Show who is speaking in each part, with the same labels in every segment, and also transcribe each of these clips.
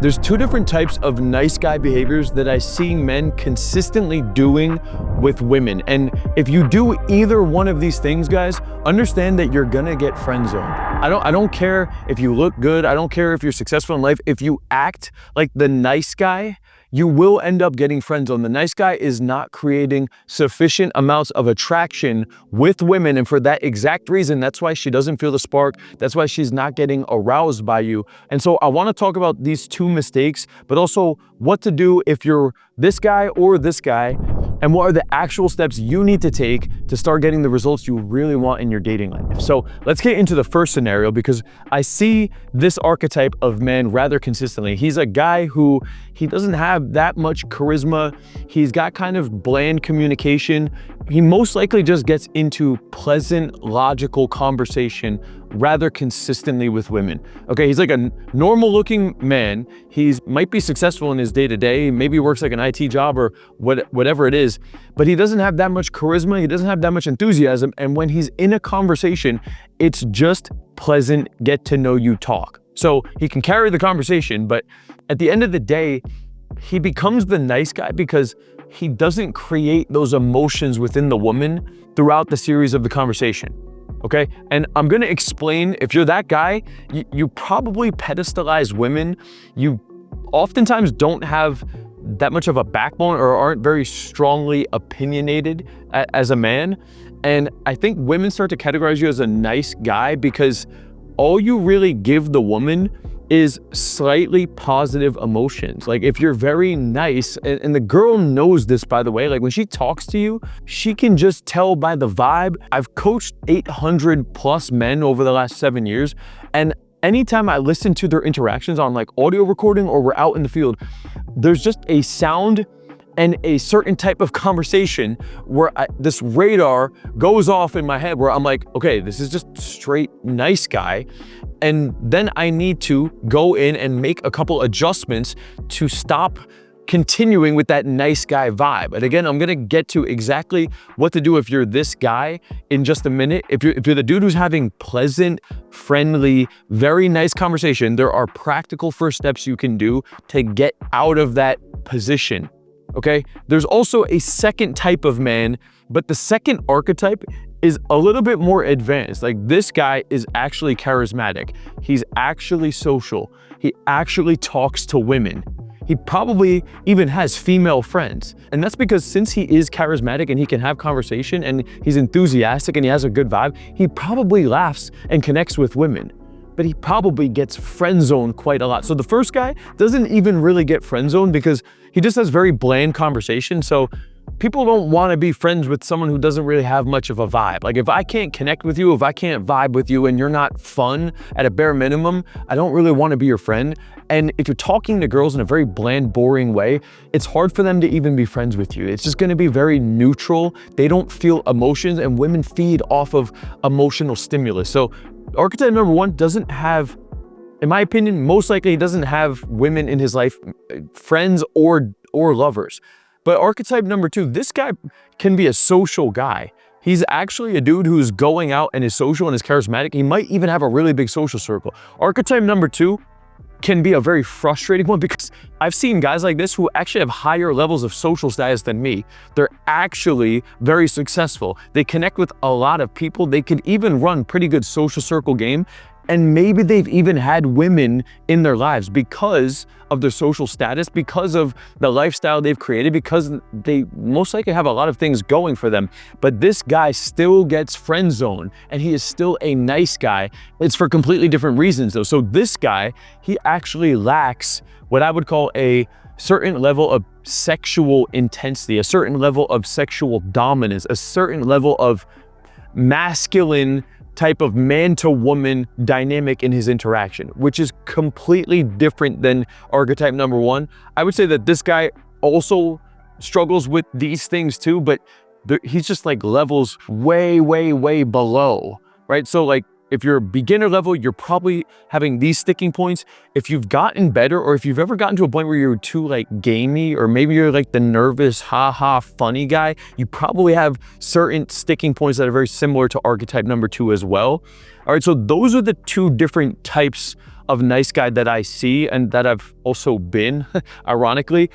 Speaker 1: There's two different types of nice guy behaviors that I see men consistently doing with women. And if you do either one of these things, guys, understand that you're gonna get friend zoned. I don't care if you look good. I don't care if you're successful in life. If you act like the nice guy, you will end up getting friend zoned. The nice guy is not creating sufficient amounts of attraction with women. And for that exact reason, that's why she doesn't feel the spark. That's why she's not getting aroused by you. And so I want to talk about these two mistakes, but also what to do if you're this guy or this guy, and what are the actual steps you need to take to start getting the results you really want in your dating life. So let's get into the first scenario, because I see this archetype of man rather consistently. He's a guy who, he doesn't have that much charisma. He's got kind of bland communication. He most likely just gets into pleasant, logical conversation rather consistently with women. Okay, he's like a normal looking man. He's might be successful in his day-to-day, maybe works like an IT job or whatever it is, but he doesn't have that much charisma. He doesn't have that much enthusiasm. And when he's in a conversation, it's just pleasant, get to know you talk. So he can carry the conversation, but at the end of the day, he becomes the nice guy because he doesn't create those emotions within the woman throughout the series of the conversation. Okay, and I'm gonna explain, if you're that guy, you probably pedestalize women. You oftentimes don't have that much of a backbone or aren't very strongly opinionated as a man. And I think women start to categorize you as a nice guy because all you really give the woman is slightly positive emotions. Like if you're very nice, and the girl knows this, by the way, like when she talks to you, she can just tell by the vibe. I've coached 800 plus men over the last 7 years. And anytime I listen to their interactions on like audio recording or we're out in the field, there's just a sound and a certain type of conversation where this radar goes off in my head where I'm like, okay, this is just straight nice guy. And then I need to go in and make a couple adjustments to stop continuing with that nice guy vibe. And again, I'm gonna get to exactly what to do if you're this guy in just a minute. If you're the dude who's having pleasant, friendly, very nice conversation, there are practical first steps you can do to get out of that position. Okay, there's also a second type of man, but the second archetype is a little bit more advanced. Like this guy is actually charismatic. He's actually social. He actually talks to women. He probably even has female friends. And that's because since he is charismatic and he can have conversation and he's enthusiastic and he has a good vibe, he probably laughs and connects with women. But he probably gets friend zoned quite a lot. So the first guy doesn't even really get friend zoned because he just has very bland conversation. So people don't want to be friends with someone who doesn't really have much of a vibe. Like if I can't connect with you, if I can't vibe with you and you're not fun at a bare minimum, I don't really want to be your friend. And if you're talking to girls in a very bland, boring way, it's hard for them to even be friends with you. It's just going to be very neutral. They don't feel emotions, and women feed off of emotional stimulus. So archetype number one doesn't have, in my opinion, most likely he doesn't have women in his life, friends or lovers. But archetype number two, this guy can be a social guy. He's actually a dude who's going out and is social and is charismatic. He might even have a really big social circle. Archetype number two can be a very frustrating one because I've seen guys like this who actually have higher levels of social status than me. They're actually very successful. They connect with a lot of people. They can even run pretty good social circle game. And maybe they've even had women in their lives because of their social status, because of the lifestyle they've created, because they most likely have a lot of things going for them. But this guy still gets friend zoned and he is still a nice guy. It's for completely different reasons though. So this guy, he actually lacks what I would call a certain level of sexual intensity, a certain level of sexual dominance, a certain level of masculine type of man to woman dynamic in his interaction, which is completely different than archetype number one. I would say that this guy also struggles with these things too, but he's just like levels way, way, way below, right? So like if you're beginner level, you're probably having these sticking points. If you've gotten better, or if you've ever gotten to a point where you're too like gamey, or maybe you're like the nervous, haha, funny guy, you probably have certain sticking points that are very similar to archetype number two as well. All right, so those are the two different types of nice guy that I see and that I've also been, ironically.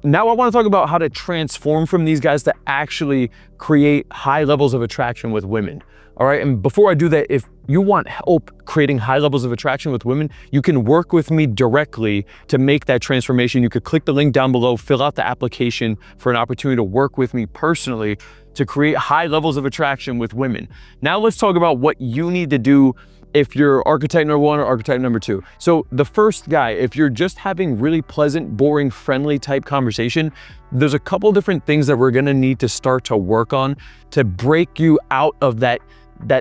Speaker 1: Now I want to talk about how to transform from these guys to actually create high levels of attraction with women. All right, and before I do that, if you want help creating high levels of attraction with women, you can work with me directly to make that transformation. You could click the link down below, fill out the application for an opportunity to work with me personally to create high levels of attraction with women. Now let's talk about what you need to do if you're archetype number 1 or archetype number 2. So the first guy, if you're just having really pleasant, boring, friendly type conversation, there's a couple different things that we're gonna need to start to work on to break you out of that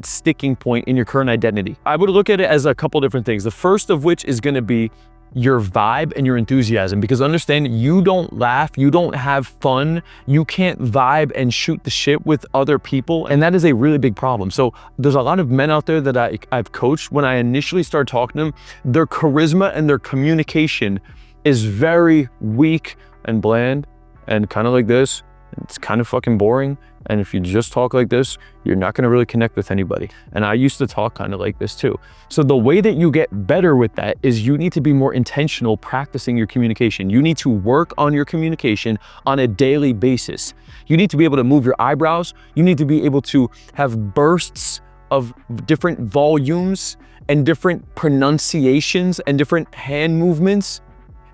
Speaker 1: sticking point in your current identity. I would look at it as a couple different things. The first of which is gonna be your vibe and your enthusiasm, because understand, you don't laugh, you don't have fun, you can't vibe and shoot the shit with other people, and that is a really big problem. So there's a lot of men out there that I've coached. When I initially start talking to them, their charisma and their communication is very weak and bland and kind of like this. It's kind of fucking boring. And if you just talk like this, you're not going to really connect with anybody. And I used to talk kind of like this too. So the way that you get better with that is you need to be more intentional practicing your communication. You need to work on your communication on a daily basis. You need to be able to move your eyebrows. You need to be able to have bursts of different volumes and different pronunciations and different hand movements.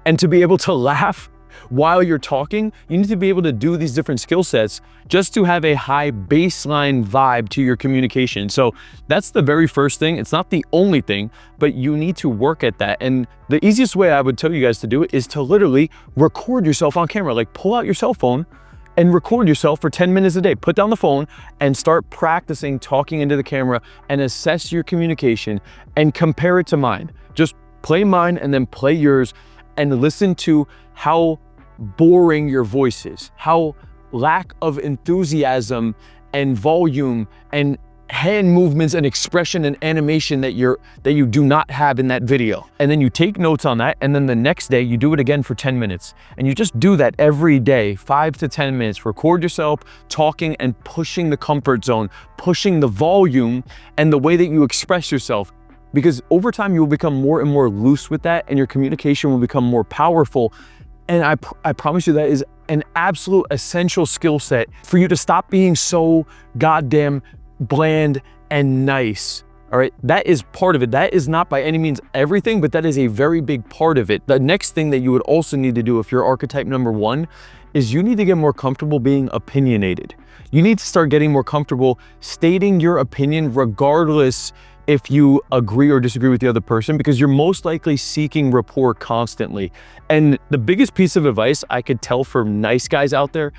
Speaker 1: And to be able to laugh while you're talking, you need to be able to do these different skill sets just to have a high baseline vibe to your communication. So that's the very first thing. It's not the only thing, but you need to work at that. And the easiest way I would tell you guys to do it is to literally record yourself on camera. Like, pull out your cell phone and record yourself for 10 minutes a day. Put down the phone and start practicing talking into the camera and assess your communication and compare it to mine. Just play mine and then play yours and listen to how boring your voice is, how lack of enthusiasm and volume and hand movements and expression and animation that you do not have in that video. And then you take notes on that, and then the next day you do it again for 10 minutes. And you just do that every day, 5 to 10 minutes. Record yourself talking and pushing the comfort zone, pushing the volume and the way that you express yourself. Because over time you will become more and more loose with that, and your communication will become more powerful. And I promise you that is an absolute essential skill set for you to stop being so goddamn bland and nice. All right, that is part of it. That is not by any means everything, but that is a very big part of it. The next thing that you would also need to do if you're archetype number 1 is you need to get more comfortable being opinionated. You need to start getting more comfortable stating your opinion regardless if you agree or disagree with the other person, because you're most likely seeking rapport constantly. And the biggest piece of advice I could tell for nice guys out there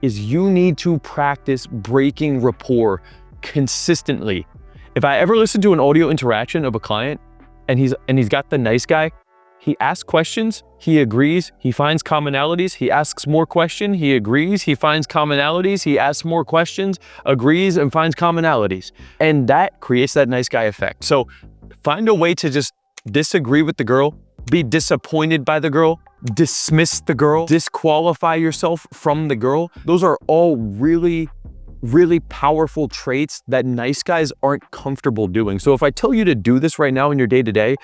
Speaker 1: is you need to practice breaking rapport consistently. If I ever listen to an audio interaction of a client and he's got the nice guy, he asks questions, he agrees, he finds commonalities, he asks more questions, he agrees, he finds commonalities, he asks more questions, agrees, and finds commonalities. And that creates that nice guy effect. So find a way to just disagree with the girl, be disappointed by the girl, dismiss the girl, disqualify yourself from the girl. Those are all really powerful traits that nice guys aren't comfortable doing. So if I tell you to do this right now in your day-to-day,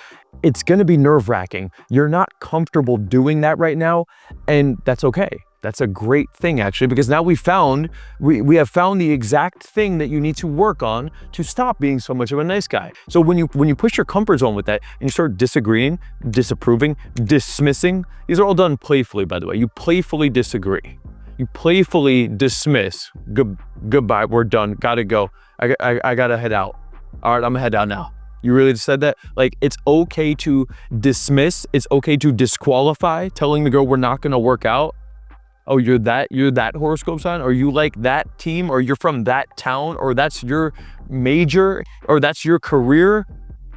Speaker 1: it's gonna be nerve-wracking. You're not comfortable doing that right now, and that's okay. That's a great thing actually, because now we have found the exact thing that you need to work on to stop being so much of a nice guy. So when you push your comfort zone with that and you start disagreeing, disapproving, dismissing, these are all done playfully, by the way. You playfully disagree. You playfully dismiss. Goodbye, we're done, gotta go. I gotta head out. All right, I'm gonna head out now. You really just said that? Like, it's okay to dismiss, it's okay to disqualify, telling the girl we're not gonna work out. Oh, you're that horoscope sign, or you like that team, or you're from that town, or that's your major, or that's your career,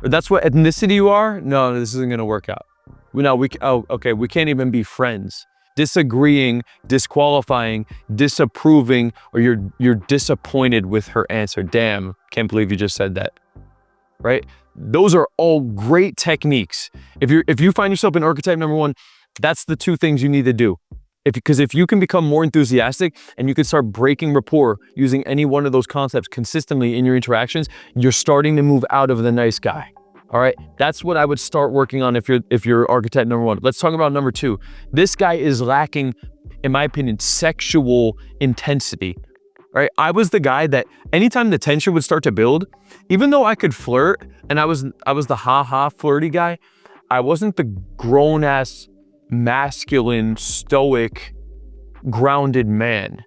Speaker 1: or that's what ethnicity you are? No, this isn't gonna work out. Okay, we can't even be friends. Disagreeing, disqualifying, disapproving, or you're disappointed with her answer. Damn, can't believe you just said that, right? Those are all great techniques. If you find yourself in archetype number 1, that's the 2 things you need to do. Because if you can become more enthusiastic and you can start breaking rapport using any one of those concepts consistently in your interactions, you're starting to move out of the nice guy. All right, that's what I would start working on if you're archetype number 1. Let's talk about number 2. This guy is lacking, in my opinion, sexual intensity. Right? I was the guy that anytime the tension would start to build, even though I could flirt and I was the ha-ha flirty guy, I wasn't the grown-ass, masculine, stoic, grounded man.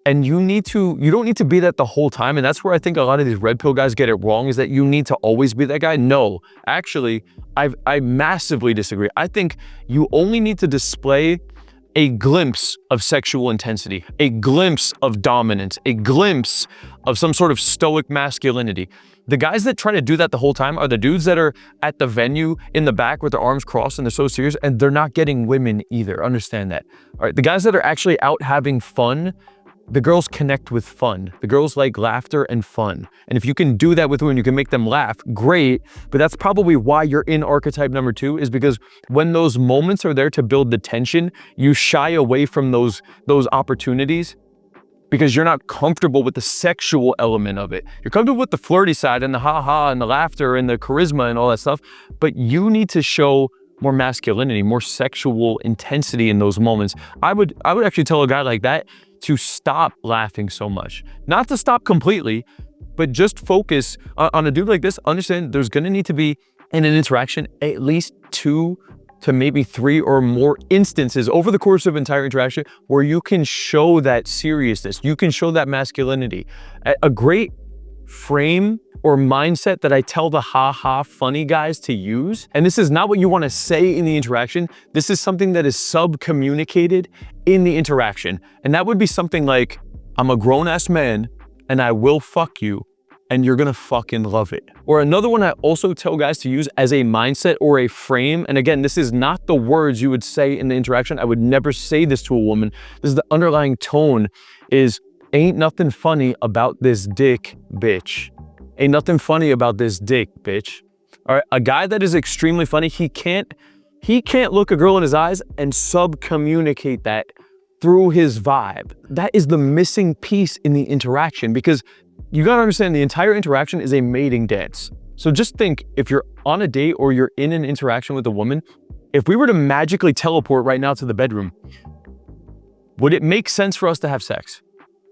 Speaker 1: And you don't need to be that the whole time. And that's where I think a lot of these red pill guys get it wrong, is that you need to always be that guy. No, actually, I massively disagree. I think you only need to display a glimpse of sexual intensity, a glimpse of dominance, a glimpse of some sort of stoic masculinity. The guys that try to do that the whole time are the dudes that are at the venue in the back with their arms crossed and they're so serious, and they're not getting women either. Understand that. All right, the guys that are actually out having fun, the girls connect with fun. The girls like laughter and fun. And if you can do that with women, you can make them laugh, great. But that's probably why you're in archetype number 2, is because when those moments are there to build the tension, you shy away from those opportunities because you're not comfortable with the sexual element of it. You're comfortable with the flirty side and the ha-ha and the laughter and the charisma and all that stuff, but you need to show more masculinity, more sexual intensity in those moments. I would actually tell a guy like that to stop laughing so much. Not to stop completely, but just focus on a dude like this. Understand there's gonna need to be, in an interaction, at least 2 to maybe 3 or more instances over the course of entire interaction where you can show that seriousness, you can show that masculinity. A great frame or mindset that I tell the ha-ha funny guys to use, and this is not what you want to say in the interaction, this is something that is sub-communicated in the interaction. And that would be something like, I'm a grown-ass man and I will fuck you and you're gonna fucking love it. Or another one I also tell guys to use as a mindset or a frame, and again, this is not the words you would say in the interaction. I would never say this to a woman. This is the underlying tone, is ain't nothing funny about this dick, bitch. Ain't nothing funny about this dick, bitch. All right, a guy that is extremely funny, he can't look a girl in his eyes and sub-communicate that through his vibe. That is the missing piece in the interaction, because you gotta understand the entire interaction is a mating dance. So just think, if you're on a date or you're in an interaction with a woman, if we were to magically teleport right now to the bedroom, would it make sense for us to have sex?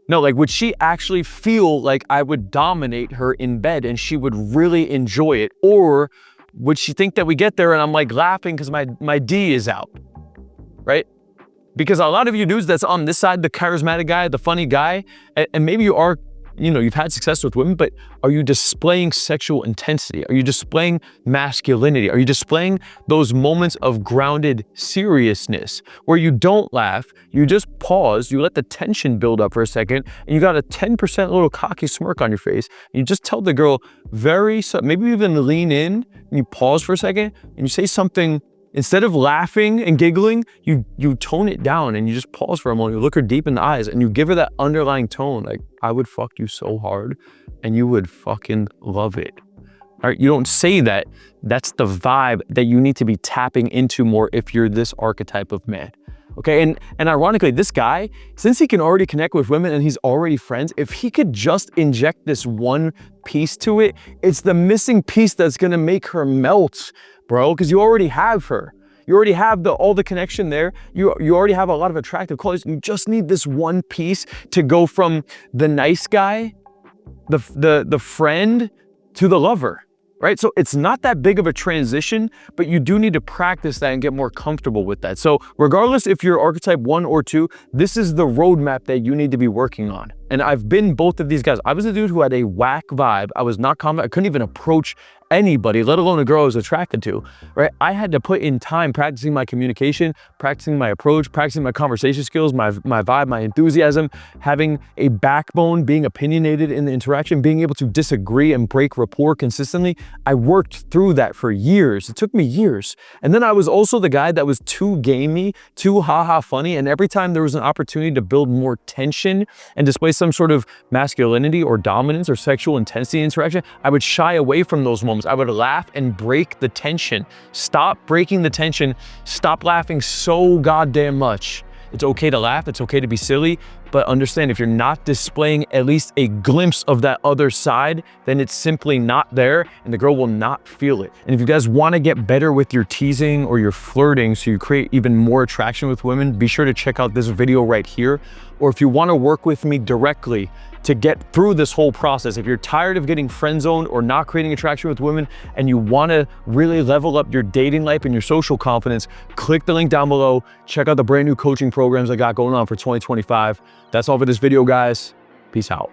Speaker 1: No, like, would she actually feel like I would dominate her in bed and she would really enjoy it? Or would she think that we get there and I'm like laughing because my D is out, right? Because a lot of you dudes that's on this side, the charismatic guy, the funny guy, and maybe you are, you've had success with women, but are you displaying sexual intensity? Are you displaying masculinity? Are you displaying those moments of grounded seriousness where you don't laugh, you just pause, you let the tension build up for a second, and you got a 10% little cocky smirk on your face, and you just tell the girl maybe even lean in, and you pause for a second, and you say something. Instead of laughing and giggling, you tone it down and you just pause for a moment, you look her deep in the eyes and you give her that underlying tone, like, I would fuck you so hard and you would fucking love it. All right, you don't say that. That's the vibe that you need to be tapping into more if you're this archetype of man. Okay, and ironically, this guy, since he can already connect with women and he's already friends, if he could just inject this one piece to it, it's the missing piece that's gonna make her melt, bro, because you already have her. You already have all the connection there. You already have a lot of attractive qualities. You just need this one piece to go from the nice guy, the friend, to the lover. Right? So it's not that big of a transition, but you do need to practice that and get more comfortable with that. So regardless if you're archetype 1 or 2, this is the roadmap that you need to be working on. And I've been both of these guys. I was a dude who had a whack vibe. I was not confident. I couldn't even approach anybody, let alone a girl I was attracted to, right? I had to put in time practicing my communication, practicing my approach, practicing my conversation skills, my vibe, my enthusiasm, having a backbone, being opinionated in the interaction, being able to disagree and break rapport consistently. I worked through that for years. It took me years. And then I was also the guy that was too gamey, too ha-ha funny, and every time there was an opportunity to build more tension and display some sort of masculinity or dominance or sexual intensity interaction, I would shy away from those moments. I would laugh and break the tension. Stop breaking the tension. Stop laughing so goddamn much. It's okay to laugh, it's okay to be silly, but understand if you're not displaying at least a glimpse of that other side, then it's simply not there and the girl will not feel it. And if you guys want to get better with your teasing or your flirting so you create even more attraction with women, be sure to check out this video right here. Or if you want to work with me directly to get through this whole process, if you're tired of getting friend zoned or not creating attraction with women and you want to really level up your dating life and your social confidence, click the link down below. Check out the brand new coaching programs I got going on for 2025. That's all for this video, guys. Peace out.